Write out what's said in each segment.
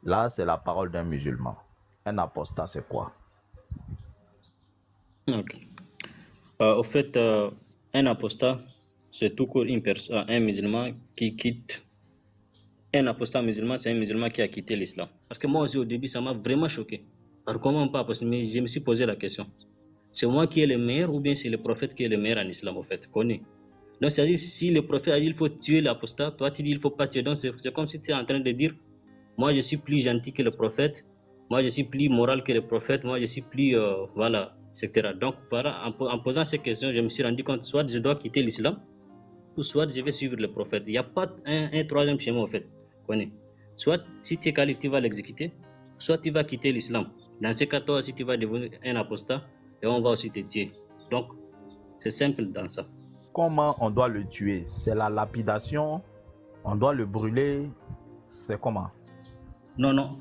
Là, c'est la parole d'un musulman. Un apostat, c'est quoi? Ok. Au fait, un apostat, c'est tout court un musulman qui quitte. Un apostat musulman, c'est un musulman qui a quitté l'islam. Parce que moi aussi, au début, ça m'a vraiment choqué. Alors, comment pas? Parce que je me suis posé la question. C'est moi qui est le meilleur ou bien c'est le prophète qui est le meilleur en islam, au fait, connu. Donc, c'est-à-dire, si le prophète a dit il faut tuer l'apostat, toi, tu dis il ne faut pas tuer. Donc, c'est comme si tu es en train de dire moi, je suis plus gentil que le prophète, moi, je suis plus moral que le prophète, moi, je suis plus. Voilà, etc. Donc, voilà, en posant ces questions, je me suis rendu compte soit je dois quitter l'islam, ou soit je vais suivre le prophète. Il n'y a pas un troisième chemin, au fait. Connais. Soit, si tu es calife, tu vas l'exécuter, soit tu vas quitter l'islam. Dans ce cas, toi aussi, tu vas devenir un apostat et on va aussi te tuer. Donc, c'est simple dans ça. Comment on doit le tuer? C'est la lapidation? On doit le brûler? C'est comment? Non.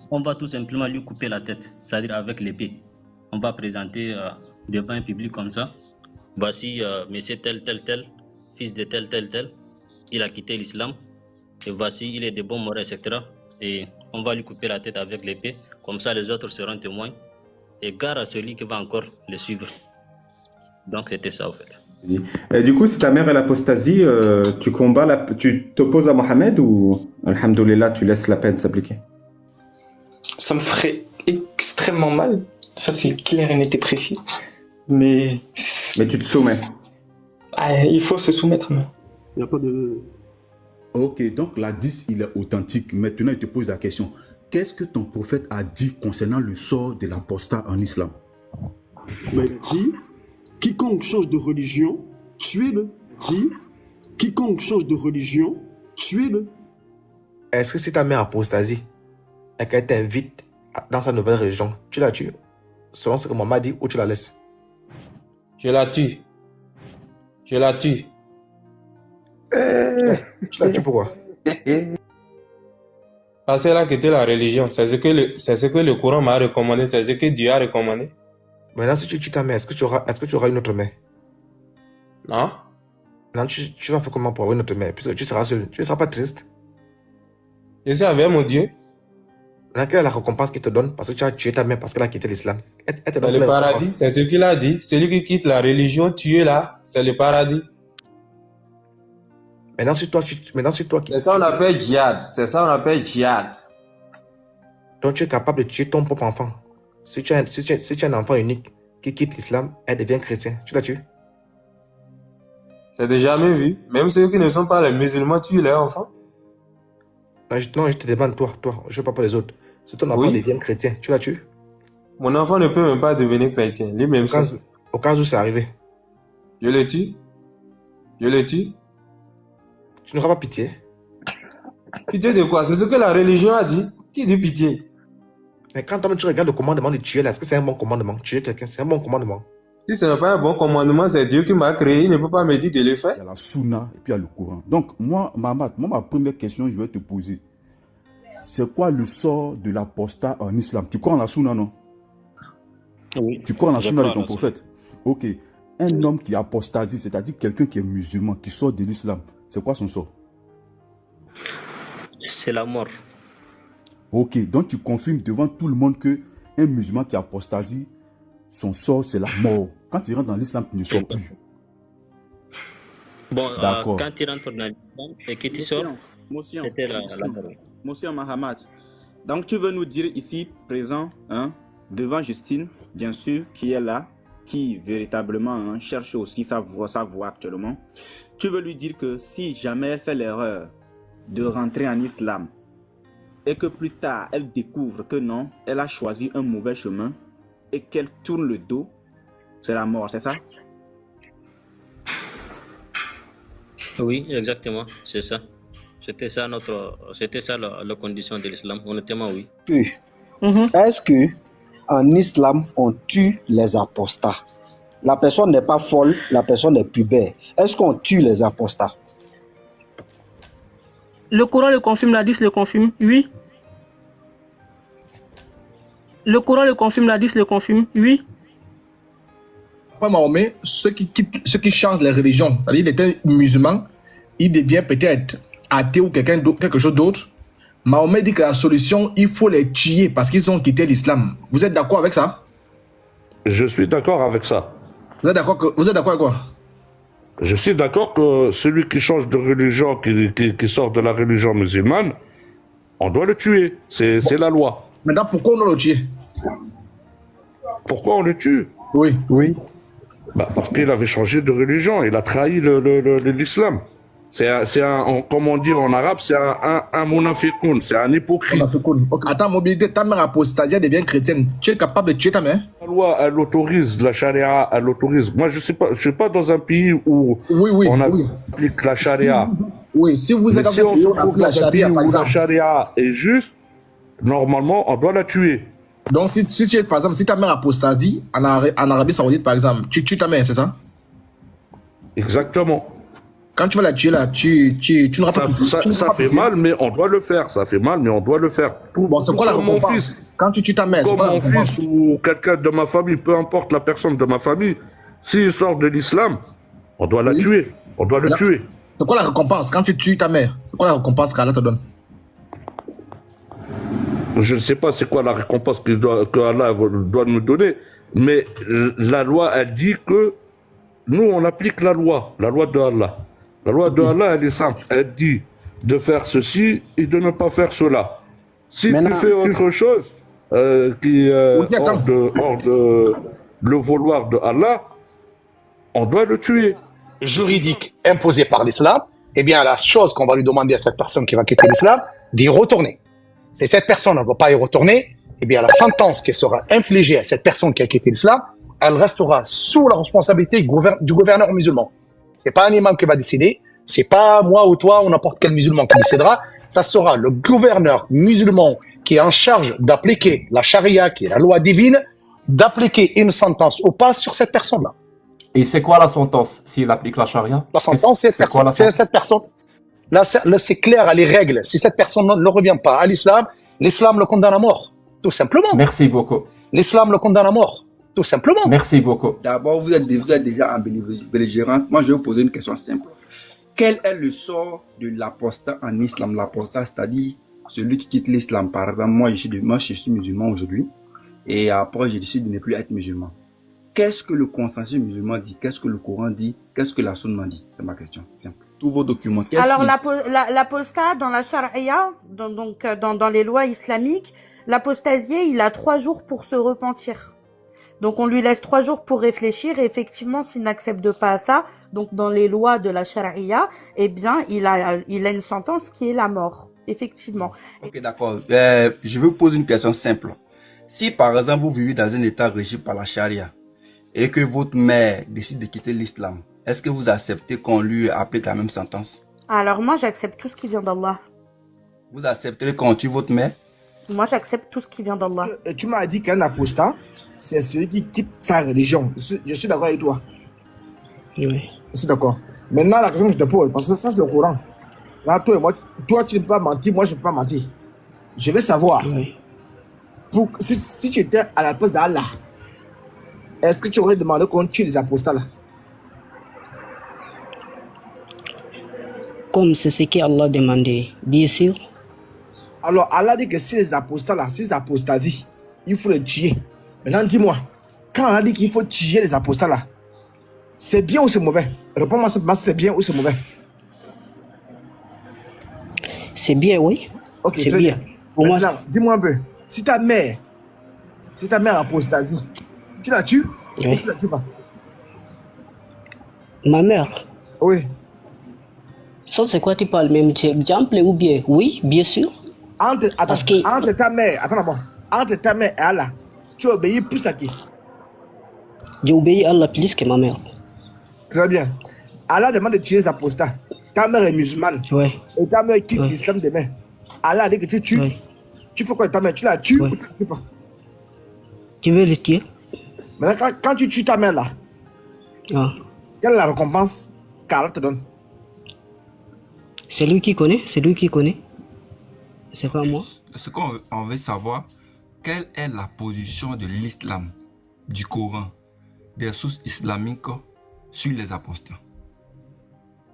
On va tout simplement lui couper la tête, c'est-à-dire avec l'épée. On va présenter devant un public comme ça. Voici monsieur tel, fils de tel. Il a quitté l'islam. Et voici, il est de bon moraux, etc. Et on va lui couper la tête avec l'épée. Comme ça, les autres seront témoins. Et gare à celui qui va encore le suivre. Donc, c'était ça, en fait. Et du coup, si ta mère est l'apostasie, tu t'opposes à Mohamed ou, alhamdoulilah, tu laisses la peine s'appliquer? Ça me ferait extrêmement mal. Ça, c'est clair et net et précis. Mais tu te soumets. Il faut se soumettre. Mais il n'y a pas de... Ok, donc l'hadith, il est authentique. Maintenant, il te pose la question. Qu'est-ce que ton prophète a dit concernant le sort de l'apostat en islam? Il a dit, quiconque change de religion, tuez-le. Quiconque change de religion, tuez-le. Est-ce que si ta mère apostasie et qu'elle t'invite dans sa nouvelle religion, tu la tues selon ce que maman dit ou tu la laisses? Je la tue. Tu la tues pourquoi? Parce qu'elle a quitté la religion. C'est ce que le Coran m'a recommandé. C'est ce que Dieu a recommandé. Maintenant, si tu tues ta mère, est-ce que tu auras une autre mère? Non. Maintenant, tu vas faire comment pour avoir une autre mère? Puisque tu seras seul. Tu ne seras pas triste. Je suis avec mon Dieu. Maintenant, quelle est la récompense qu'il te donne parce que tu as tué ta mère parce qu'elle a quitté l'islam? Le paradis, c'est ce qu'il a dit. Celui qui quitte la religion, tué là, c'est le paradis. Maintenant, si toi qui... C'est ça on appelle djihad. Donc, tu es capable de tuer ton propre enfant. Si tu as un enfant unique qui quitte l'islam, elle devient chrétien. Tu la tues? C'est déjà jamais vu. Même ceux qui ne sont pas les musulmans tuent leurs enfants. Non, je te demande, toi. Je ne veux pas pour les autres. Si ton enfant devient chrétien, tu la tues? Mon enfant ne peut même pas devenir chrétien. Lui-même, au cas où c'est arrivé. Je le tue. Tu n'auras pas pitié? Pitié de quoi? C'est ce que la religion a dit. Qui dit pitié? Mais quand tu regardes le commandement de tuer, est-ce que c'est un bon commandement? Tuer quelqu'un, c'est un bon commandement. Si ce n'est pas un bon commandement, c'est Dieu qui m'a créé. Il ne peut pas me dire de le faire. Il y a la sunna et puis il y a le Coran. Donc, moi, Mahamat, ma première question, je vais te poser. C'est quoi le sort de l'apostat en islam? Tu crois en la sunna, non? Oui. Tu crois en la sunna de ton prophète? Ok. Un homme qui apostasie, c'est-à-dire quelqu'un qui est musulman, qui sort de l'islam, c'est quoi son sort? C'est la mort. Ok, donc tu confirmes devant tout le monde que un musulman qui apostasie, son sort c'est la mort. Quand il rentre dans l'islam, tu ne sors plus. Bon, quand tu rentres dans l'islam et que tu sors, c'était la mort. Monsieur Mahamat, donc tu veux nous dire ici, présent, devant Justine, bien sûr, qui est là, qui véritablement cherche aussi sa voie actuellement, tu veux lui dire que si jamais elle fait l'erreur de rentrer en islam et que plus tard elle découvre que non, elle a choisi un mauvais chemin et qu'elle tourne le dos, c'est la mort, c'est ça? Oui, exactement, c'est ça. C'était ça la condition de l'islam, honnêtement oui. Oui. Est-ce que en islam on tue les apostats? La personne n'est pas folle, la personne est pubère. Est-ce qu'on tue les apostats? Le Coran le confirme, l'hadith le confirme, oui. Le Coran le confirme, l'hadith le confirme, oui. Après Mahomet, ceux qui changent les religions, c'est-à-dire il était musulman, il devient peut-être athée ou quelque chose d'autre. Mahomet dit que la solution, il faut les tuer parce qu'ils ont quitté l'islam. Vous êtes d'accord avec ça? Je suis d'accord avec ça. Vous êtes d'accord avec quoi? Je suis d'accord que celui qui change de religion, qui sort de la religion musulmane, on doit le tuer. C'est la loi. Maintenant, pourquoi on doit le tuer? Pourquoi on le tue? Oui. Oui. Bah parce qu'il avait changé de religion. Il a trahi l'islam. Comme on dit en arabe, c'est un munafiqoun, c'est un hypocrite. Okay. Attends, mobilité, ta mère apostasia devient chrétienne. Tu es capable de tuer ta mère? La loi, elle autorise, la charia, elle autorise. Moi, je suis pas dans un pays où on applique la charia. Si vous êtes si on se trouve dans un pays où la charia est juste, normalement, on doit la tuer. Donc, si tu es, par exemple, si ta mère apostasie, en Arabie Saoudite, par exemple, tu tues ta mère, c'est ça? Exactement. Quand tu vas la tuer là, tu n'auras pas... Ça fait mal, mais on doit le faire. Ça fait mal, mais on doit le faire. C'est quoi la récompense? Mon fils, quand tu tues ta mère, comme mon fils ou quelqu'un de ma famille, peu importe la personne de ma famille, s'il sort de l'islam, on doit la tuer. On doit le tuer. C'est quoi la récompense quand tu tues ta mère? C'est quoi la récompense qu'Allah te donne? Je ne sais pas c'est quoi la récompense qu'Allah doit nous donner, mais la loi, elle dit que nous, on applique la loi de Allah. La loi de Allah, elle est simple. Elle dit de faire ceci et de ne pas faire cela. Si tu fais autre chose qui est hors de le vouloir de Allah, on doit le tuer. Juridique imposé par l'islam, eh bien, la chose qu'on va lui demander à cette personne qui va quitter l'islam, d'y retourner. Si cette personne ne va pas y retourner, eh bien, la sentence qui sera infligée à cette personne qui a quitté l'islam, elle restera sous la responsabilité du gouverneur musulman. C'est pas un imam qui va décider, c'est pas moi ou toi ou n'importe quel musulman qui décidera, ça sera le gouverneur musulman qui est en charge d'appliquer la charia, qui est la loi divine, d'appliquer une sentence ou pas sur cette personne-là. Et c'est quoi la sentence s'il applique la charia? La sentence, c'est cette personne. Là, c'est clair, les règles. Si cette personne ne revient pas à l'islam, l'islam le condamne à mort, tout simplement. Merci beaucoup. L'islam le condamne à mort, tout simplement. Merci beaucoup. D'abord, vous êtes déjà en belligérante. Moi, je vais vous poser une question simple. Quel est le sort de l'apostat en islam? L'apostat, c'est-à-dire celui qui quitte l'islam. Par exemple, moi, je suis musulman aujourd'hui. Et après, j'ai décidé de ne plus être musulman. Qu'est-ce que le consensus musulman dit? Qu'est-ce que le Coran dit? Qu'est-ce que la sunna dit? C'est ma question, simple. Tous vos documents. Alors, l'apostat dans la charia, dans les lois islamiques, l'apostasié, il a 3 jours pour se repentir. Donc, on lui laisse 3 jours pour réfléchir. Et effectivement, s'il n'accepte pas ça, donc dans les lois de la charia, eh bien, il a une sentence qui est la mort. Effectivement. Ok, d'accord. Je vais vous poser une question simple. Si, par exemple, vous vivez dans un état régi par la charia, et que votre mère décide de quitter l'islam, est-ce que vous acceptez qu'on lui applique la même sentence? Alors moi, j'accepte tout ce qui vient d'Allah. Vous accepterez qu'on tue votre mère? Moi, j'accepte tout ce qui vient d'Allah. Tu m'as dit qu'un apostat, c'est celui qui quitte sa religion. Je suis d'accord avec toi. Oui. Je suis d'accord. Maintenant, la question que je te pose, parce que ça, c'est le Coran. Là, toi et moi, toi, tu ne peux pas mentir, moi, je ne peux pas mentir. Je veux savoir, si tu étais à la place d'Allah, est-ce que tu aurais demandé qu'on tue les apostats là? Comme c'est ce qu'Allah demandait, bien sûr. Alors, Allah dit que si les apostats là, si les apostasies, il faut les tuer. Maintenant, dis-moi, quand Allah dit qu'il faut tuer les apostats là, c'est bien ou c'est mauvais? Réponds-moi simplement si c'est bien ou c'est mauvais. C'est bien, oui. Ok, c'est bien. Pour moi, dis-moi un peu, si ta mère apostasie, tu la tues ou tu la tues pas? Ma mère? Oui. Ça, c'est quoi tu parles? Même exemple ou bien? Oui, bien sûr. Entre ta mère, attends d'abord. Entre ta mère et Allah, tu obéis plus à qui? J'ai obéi à Allah plus que ma mère. Très bien. Allah demande de tuer les apostats. Ta mère est musulmane. Ouais. Et ta mère quitte l'islam demain. Allah a dit que tu tues. Ouais. Tu fais quoi de ta mère? Tu la tues ou tu la tues pas? Tu veux le tuer? Maintenant, quand tu tues ta mère là, quelle est la récompense qu'Allah te donne? C'est lui qui connaît, c'est lui qui connaît. C'est pas moi. Ce qu'on veut savoir, quelle est la position de l'islam, du Coran, des sources islamiques sur les apostats?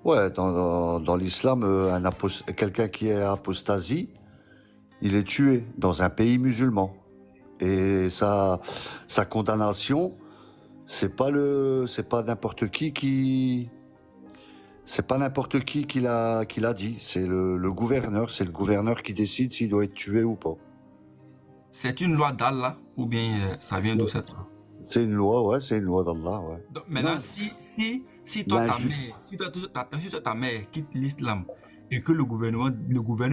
Ouais, dans l'islam, quelqu'un qui est apostasie, Il est tué dans un pays musulman. Et sa condamnation, c'est pas n'importe qui l'a dit. C'est le gouverneur. C'est le gouverneur qui décide s'il doit être tué ou pas. C'est une loi d'Allah ou bien ça vient d'où cette loi? C'est une loi, ouais, c'est une loi d'Allah, ouais. Donc, maintenant, si toi, ta mère quitte l'islam et que le gouverneur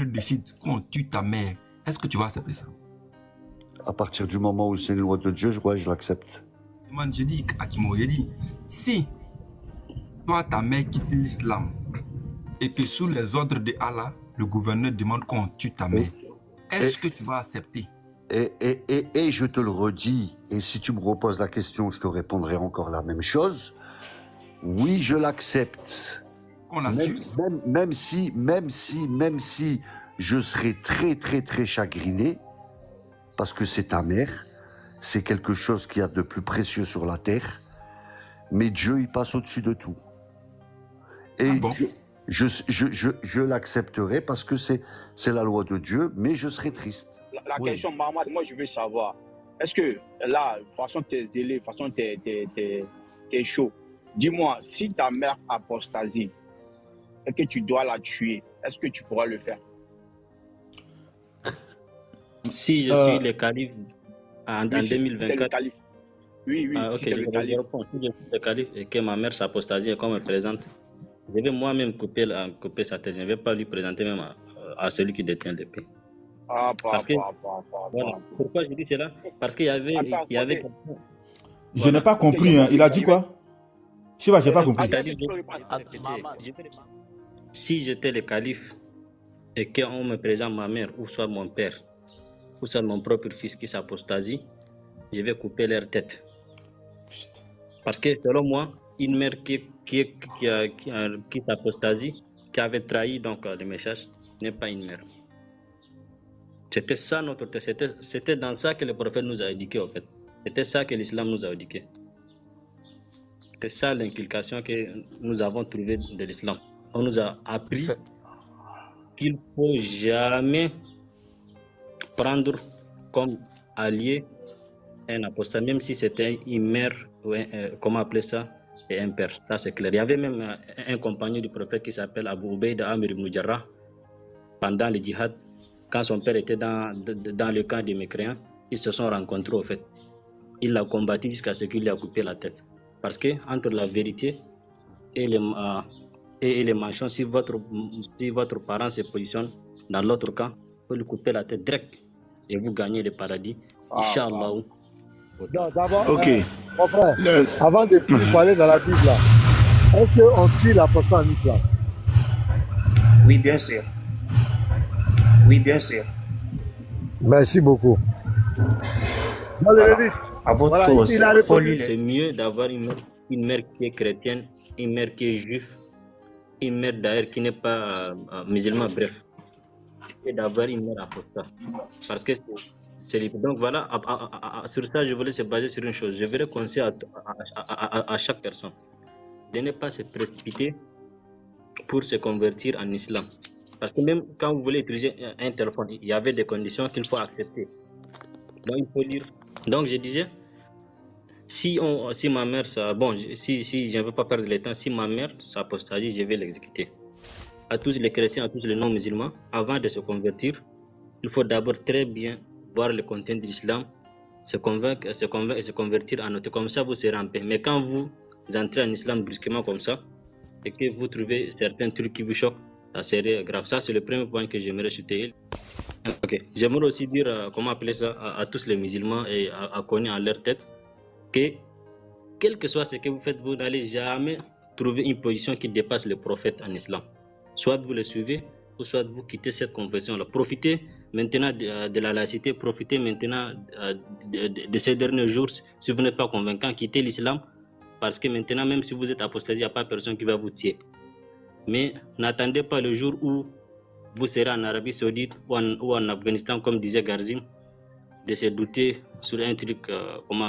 décide qu'on tue ta mère, est-ce que tu vas accepter ça? À partir du moment où c'est une loi de Dieu, je l'accepte. Je dis, Akimo, je dis, si toi, ta mère quitte l'islam et que sous les ordres de Allah, le gouverneur demande qu'on tue ta mère, est-ce que tu vas accepter? Et je te le redis, et si tu me reposes la question, je te répondrai encore la même chose. Oui, je l'accepte. Même si je serais très, très, très chagriné, parce que c'est ta mère, c'est quelque chose qu'il y a de plus précieux sur la terre, mais Dieu, il passe au-dessus de tout. Et je l'accepterai parce que c'est la loi de Dieu, mais je serai triste. La question, Mahmoud, moi je veux savoir, est-ce que là, de toute façon t'es zélé, de toute façon t'es chaud, dis-moi, si ta mère apostasie et que tu dois la tuer, est-ce que tu pourras le faire? Si je suis le calife en 2024. Oui, ok, si le calife. Si je suis le calife et que ma mère s'apostasie et qu'on me présente, je vais moi-même couper sa tête. Je ne vais pas lui présenter même à celui qui détient l'épée. Parce que, voilà. Pourquoi je dis cela? Parce qu'il y avait... Je n'ai pas compris, hein. Il a dit quoi? Je sais pas, j'ai pas compris. Si j'étais le calife et qu'on me présente ma mère, ou soit mon père, ou soit mon propre fils qui s'apostasie, je vais couper leur tête. Parce que selon moi, une mère qui s'apostasie, qui avait trahi donc le message, n'est pas une mère. C'était ça notre test. C'était dans ça que le prophète nous a éduqué en fait. C'était ça que l'islam nous a éduqué. C'était ça l'inculcation que nous avons trouvée de l'islam. On nous a appris qu'il ne faut jamais prendre comme allié un apostat, même si c'était une mère, ou comment appeler ça, et un père. Ça c'est clair. Il y avait même un compagnon du prophète qui s'appelle Abu Ubaïda Amir ibn Jarrah. Pendant le djihad, quand son père était dans le camp des mécréants, ils se sont rencontrés au fait. Il l'a combattu jusqu'à ce qu'il lui a coupé la tête. Parce que entre la vérité et les mensonges, si votre parent se positionne dans l'autre camp, vous pouvez lui couper la tête direct et vous gagnez le paradis. Inch'Allah. D'abord, mon frère, avant de parler dans la Bible, là, est-ce qu'on tue l'apostat en islam? Oui, bien sûr. Oui, bien sûr. Merci beaucoup. C'est mieux d'avoir une mère qui est chrétienne, une mère qui est juive, une mère d'ailleurs qui n'est pas musulmane, bref, et d'avoir une mère apostat. Parce que c'est libre. Donc voilà, sur ça, je voulais se baser sur une chose. Je voudrais conseiller à chaque personne de ne pas se précipiter pour se convertir en islam. Parce que même quand vous voulez utiliser un téléphone, il y avait des conditions qu'il faut accepter. Donc il faut lire. Donc je disais, si ma mère, si je ne veux pas perdre le temps, si ma mère s'apostasie, je vais l'exécuter. À tous les chrétiens, à tous les non-musulmans, avant de se convertir, il faut d'abord très bien voir le contenu de l'islam, se convaincre et se convertir en autre. Comme ça, vous serez en paix. Mais quand vous entrez en islam brusquement comme ça, et que vous trouvez certains trucs qui vous choquent, ça serait grave. Ça, c'est le premier point que j'aimerais chuter. Ok. J'aimerais aussi dire, comment appeler ça, à tous les musulmans et à connaître en leur tête, que quel que soit ce que vous faites, vous n'allez jamais trouver une position qui dépasse le prophète en islam. Soit vous le suivez, ou soit vous quittez cette confession-là. Profitez maintenant de la laïcité, profitez maintenant de ces derniers jours. Si vous n'êtes pas convaincant, quittez l'islam, parce que maintenant, même si vous êtes apostasé, il n'y a pas personne qui va vous tuer. Mais n'attendez pas le jour où vous serez en Arabie Saoudite ou en Afghanistan, comme disait Garzim, de se douter sur un truc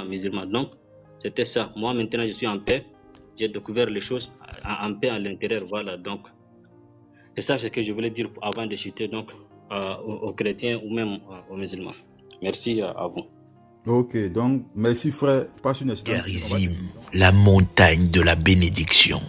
musulman. Donc, c'était ça. Moi, maintenant, je suis en paix. J'ai découvert les choses en paix à l'intérieur. Voilà. Donc, et ça, c'est ce que je voulais dire avant de chuter. Donc, aux chrétiens ou même aux musulmans. Merci à vous. Ok, donc merci frère. Passe une excellente Charisme, la montagne de la bénédiction.